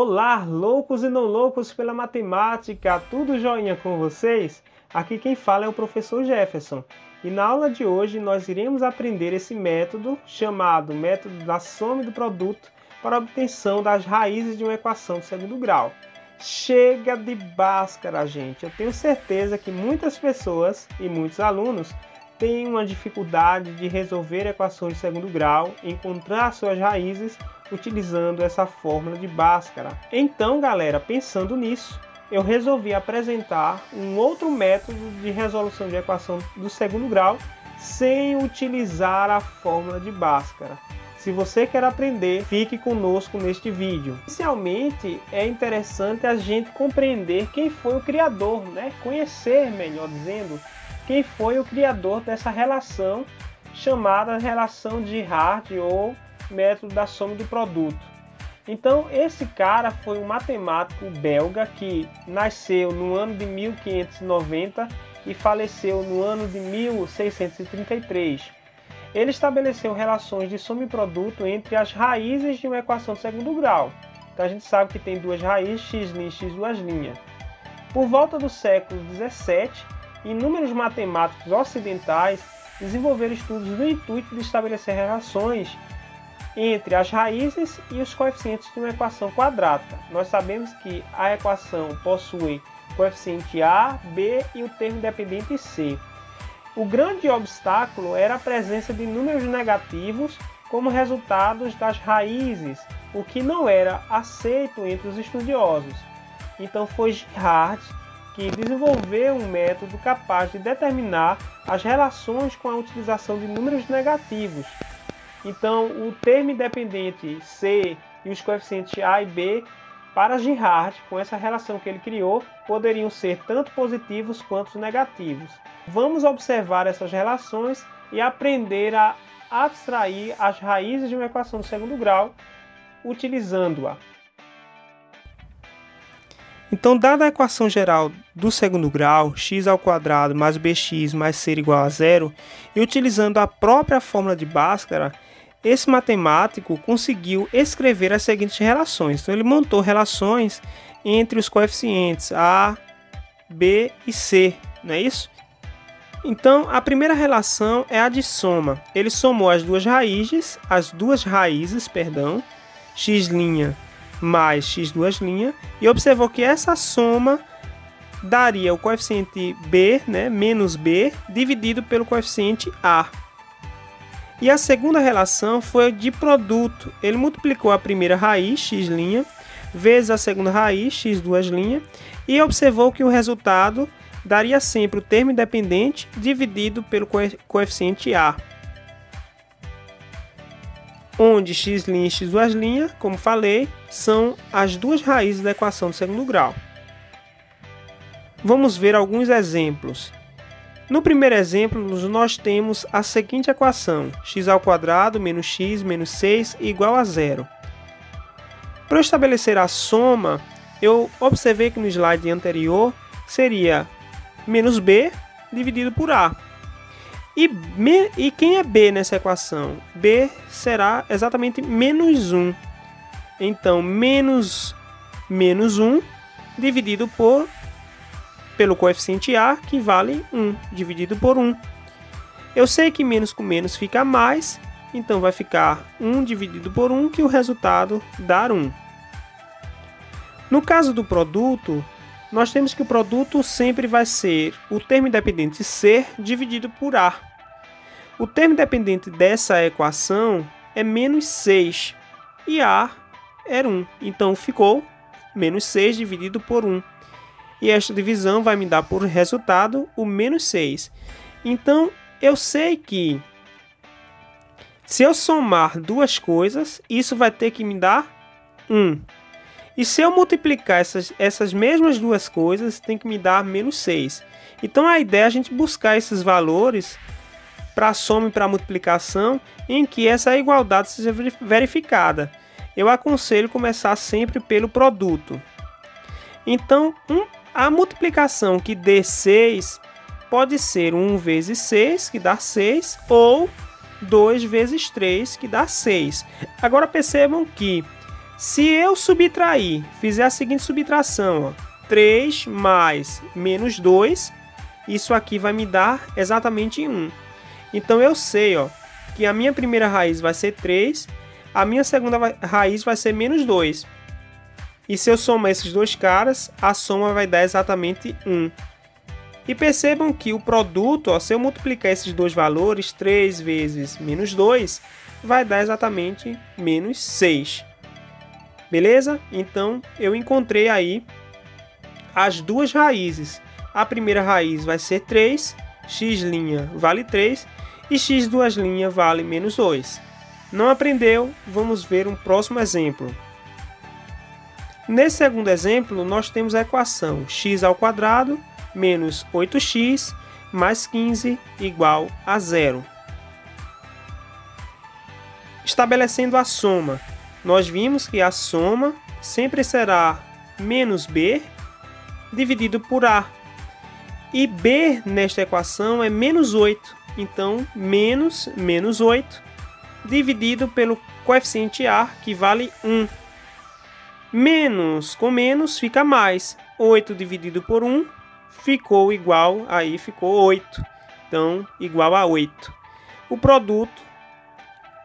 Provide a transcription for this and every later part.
Olá, loucos e não loucos pela matemática, tudo joinha com vocês? Aqui quem fala é o professor Jefferson e na aula de hoje nós iremos aprender esse método chamado método da soma e do produto para a obtenção das raízes de uma equação de segundo grau. Chega de báscara, gente! Eu tenho certeza que muitas pessoas e muitos alunos têm uma dificuldade de resolver equações de segundo grau, encontrar suas raízes utilizando essa fórmula de Bhaskara. Então, galera, pensando nisso, eu resolvi apresentar um outro método de resolução de equação do segundo grau sem utilizar a fórmula de Bhaskara. Se você quer aprender, fique conosco neste vídeo. Inicialmente, é interessante a gente compreender quem foi o criador, conhecer, melhor dizendo, quem foi o criador dessa relação chamada relação de Girard ou método da soma do produto. Então, esse cara foi um matemático belga que nasceu no ano de 1590 e faleceu no ano de 1633. Ele estabeleceu relações de soma e produto entre as raízes de uma equação de segundo grau. Então, a gente sabe que tem duas raízes, x' e x'. Por volta do século XVII, inúmeros matemáticos ocidentais desenvolveram estudos no intuito de estabelecer relações entre as raízes e os coeficientes de uma equação quadrática. Nós sabemos que a equação possui coeficiente A, B e o termo dependente C. O grande obstáculo era a presença de números negativos como resultados das raízes, o que não era aceito entre os estudiosos. Então foi Girard que desenvolveu um método capaz de determinar as relações com a utilização de números negativos. Então, o termo dependente C e os coeficientes A e B, para Girard, com essa relação que ele criou, poderiam ser tanto positivos quanto negativos. Vamos observar essas relações e aprender a abstrair as raízes de uma equação de segundo grau, utilizando-a. Então, dada a equação geral do segundo grau, x² mais bx mais c igual a zero, e utilizando a própria fórmula de Bhaskara, esse matemático conseguiu escrever as seguintes relações. Então, ele montou relações entre os coeficientes A, B e C, não é isso? Então, a primeira relação é a de soma. Ele somou as duas raízes, x' mais x2', e observou que essa soma daria o coeficiente B, menos B, dividido pelo coeficiente A. E a segunda relação foi de produto. Ele multiplicou a primeira raiz, x', vezes a segunda raiz, x2', e observou que o resultado daria sempre o termo independente dividido pelo coeficiente A, onde x' e x2', como falei, são as duas raízes da equação do segundo grau. Vamos ver alguns exemplos. No primeiro exemplo, nós temos a seguinte equação: x² menos x menos 6 igual a zero. Para eu estabelecer a soma, eu observei que no slide anterior seria menos b dividido por a. E quem é b nessa equação? B será exatamente menos 1. Então, menos 1 dividido pelo coeficiente A, que vale 1, dividido por 1. Eu sei que menos com menos fica mais, então vai ficar 1 dividido por 1, que o resultado dá 1. No caso do produto, nós temos que o produto sempre vai ser o termo independente C dividido por A. O termo independente dessa equação é menos 6 e A era 1, então ficou menos 6 dividido por 1. E esta divisão vai me dar por resultado o menos 6. Então, eu sei que se eu somar duas coisas, isso vai ter que me dar 1. E se eu multiplicar essas mesmas duas coisas, tem que me dar menos 6. Então, a ideia é a gente buscar esses valores para a soma e para a multiplicação em que essa igualdade seja verificada. Eu aconselho começar sempre pelo produto. Então, a multiplicação que dê 6 pode ser 1 vezes 6, que dá 6, ou 2 vezes 3, que dá 6. Agora percebam que Se eu subtrair, fizer a seguinte subtração, ó, 3 mais menos 2, isso aqui vai me dar exatamente 1. Então eu sei, ó, que a minha primeira raiz vai ser 3, a minha segunda raiz vai ser menos 2. E se eu somar esses dois caras, a soma vai dar exatamente 1. E percebam que o produto, ó, se eu multiplicar esses dois valores, 3 vezes menos 2, vai dar exatamente menos 6. Beleza? Então, eu encontrei aí as duas raízes. A primeira raiz vai ser 3, x' vale 3 e x duas linhas vale menos 2. Não aprendeu? Vamos ver um próximo exemplo. Nesse segundo exemplo, nós temos a equação x² menos 8x mais 15 igual a 0. Estabelecendo a soma, nós vimos que a soma sempre será menos b dividido por a. E b nesta equação é menos 8. Então, menos 8 dividido pelo coeficiente a, que vale 1. Menos com menos fica mais. 8 dividido por 1 ficou igual, aí ficou 8. Então, igual a 8. O produto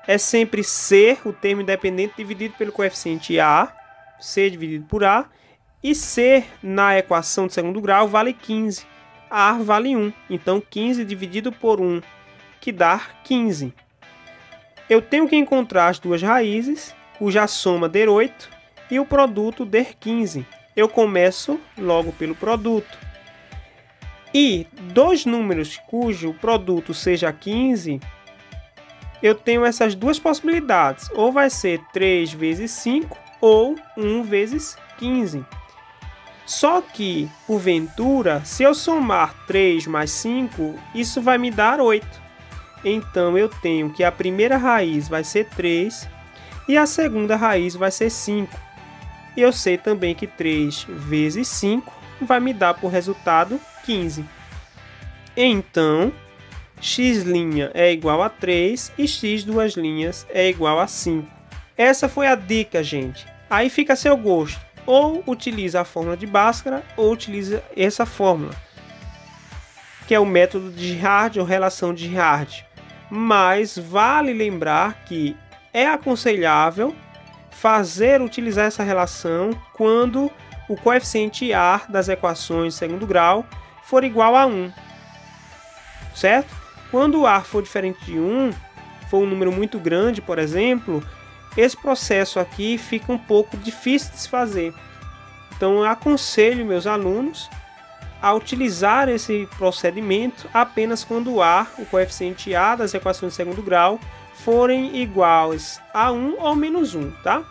é sempre C, o termo independente, dividido pelo coeficiente A, C dividido por A, e C na equação de segundo grau vale 15, A vale 1, então 15 dividido por 1, que dá 15. Eu tenho que encontrar as duas raízes, cuja soma der 8, e o produto der 15. Eu começo logo pelo produto. E dois números cujo produto seja 15, eu tenho essas duas possibilidades. Ou vai ser 3 vezes 5 ou 1 vezes 15. Só que, porventura, se eu somar 3 mais 5, isso vai me dar 8. Então, eu tenho que a primeira raiz vai ser 3 e a segunda raiz vai ser 5. E eu sei também que 3 vezes 5 vai me dar por resultado 15. Então, x' é igual a 3 e x duas linhas é igual a 5. Essa foi a dica, gente. Aí fica a seu gosto. Ou utiliza a fórmula de Bhaskara ou utiliza essa fórmula, que é o método de Girard ou relação de Girard. Mas vale lembrar que é aconselhável utilizar essa relação quando o coeficiente A das equações de segundo grau for igual a 1. Certo? Quando o A for diferente de 1, for um número muito grande, por exemplo, esse processo aqui fica um pouco difícil de se fazer. Então, eu aconselho meus alunos a utilizar esse procedimento apenas quando o coeficiente A das equações de segundo grau, forem iguais a 1 ou menos 1, tá?